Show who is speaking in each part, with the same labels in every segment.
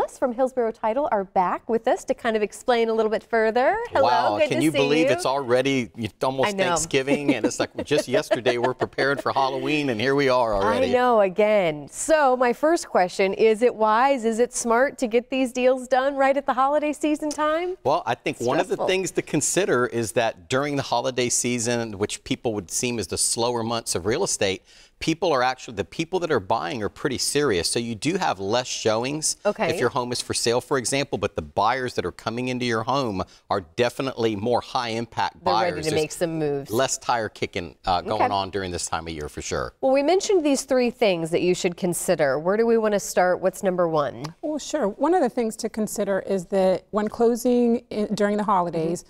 Speaker 1: Alice from Hillsborough Title are back with us to kind of explain a little bit further. Hello,
Speaker 2: wow,
Speaker 1: good
Speaker 2: can
Speaker 1: to
Speaker 2: you
Speaker 1: see
Speaker 2: believe
Speaker 1: you.
Speaker 2: it's already almost Thanksgiving, and it's like just yesterday we're preparing for Halloween, and here we are already.
Speaker 1: I know, again. So my first question, is it wise, is it smart to get these deals done right at the holiday season time?
Speaker 2: Well, I think one of the things to consider is that during the holiday season, which people would seem as the slower months of real estate, the people that are buying are pretty serious. So you do have less showings if your home is for sale, for example, but the buyers that are coming into your home are definitely more high impact buyers.
Speaker 1: They're ready to make some moves.
Speaker 2: Less tire kicking going on during this time of year for sure.
Speaker 1: Well, we mentioned these three things that you should consider. Where do we want to start? What's number one?
Speaker 3: Well, sure. One of the things to consider is that when closing during the holidays,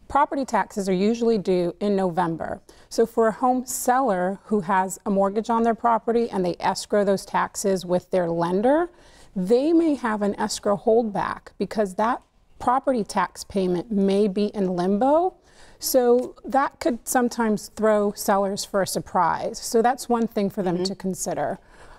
Speaker 3: property taxes are usually due in November. So for a home seller who has a mortgage on their property and they escrow those taxes with their lender, they may have an escrow holdback because that property tax payment may be in limbo. So that could sometimes throw sellers for a surprise. So that's one thing for them to consider.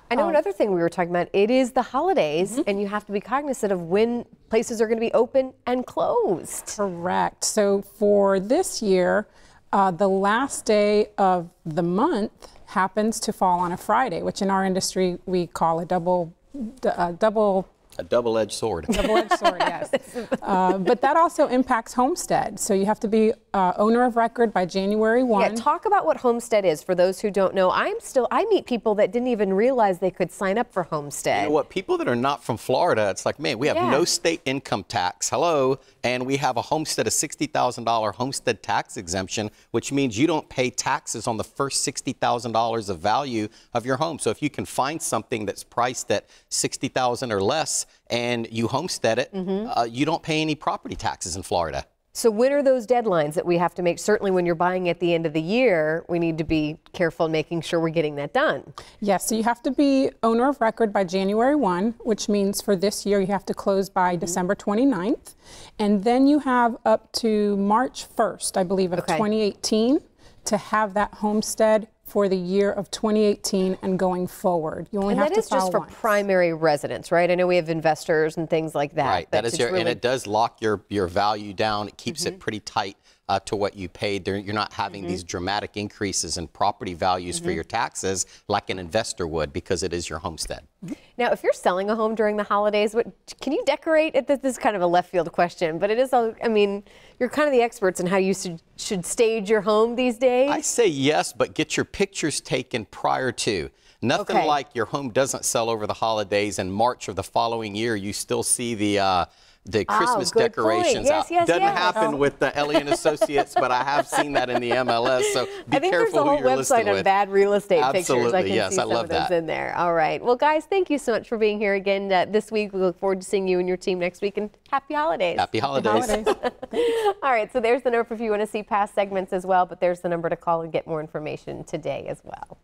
Speaker 1: I know another thing we were talking about, it is the holidays, and you have to be cognizant of when places are going to be open and closed.
Speaker 3: Correct. So for this year, the last day of the month happens to fall on a Friday, which in our industry we call a double-edged
Speaker 2: sword.
Speaker 3: Double-edged sword, yes. But that also impacts homestead. So you have to be owner of record by January 1.
Speaker 1: Yeah, talk about what homestead is for those who don't know. I meet people that didn't even realize they could sign up for homestead.
Speaker 2: You know what? People that are not from Florida, it's like, man, we have no state income tax. Hello. And we have a homestead, a $60,000 homestead tax exemption, which means you don't pay taxes on the first $60,000 of value of your home. So if you can find something that's priced at $60,000 or less, and you homestead it, you don't pay any property taxes in Florida.
Speaker 1: So when are those deadlines that we have to make? Certainly when you're buying at the end of the year, we need to be careful in making sure we're getting that done.
Speaker 3: Yes, so you have to be owner of record by January 1, which means for this year you have to close by December 29th. And then you have up to March 1st, I believe, of 2018 to have that homestead for the year of 2018 and going forward. You only have to file once.
Speaker 1: That is just for primary residents, right? I know we have investors and things like that.
Speaker 2: Right, that is and it does lock your value down. It keeps it pretty tight to what you paid. You're not having these dramatic increases in property values for your taxes like an investor would, because it is your homestead.
Speaker 1: Now, if you're selling a home during the holidays, can you decorate? This is kind of a left field question, but it is, I mean, you're kind of the experts in how you should stage your home these days.
Speaker 2: I say yes, but get your pictures taken prior to. Nothing like your home doesn't sell over the holidays, and March of the following year you still see the Christmas decorations out. Doesn't happen with the Elliott Associates, but I have seen that in the MLS. So be careful who you're listing with.
Speaker 1: I think there's a whole website on bad real estate pictures. I can
Speaker 2: yes,
Speaker 1: see
Speaker 2: I love
Speaker 1: some of those in there. All right. Well, guys, thank you so much for being here again this week. We look forward to seeing you and your team next week, and happy holidays.
Speaker 2: Happy holidays.
Speaker 1: All right. So there's the number if you want to see past segments as well, but there's the number to call and get more information today as well.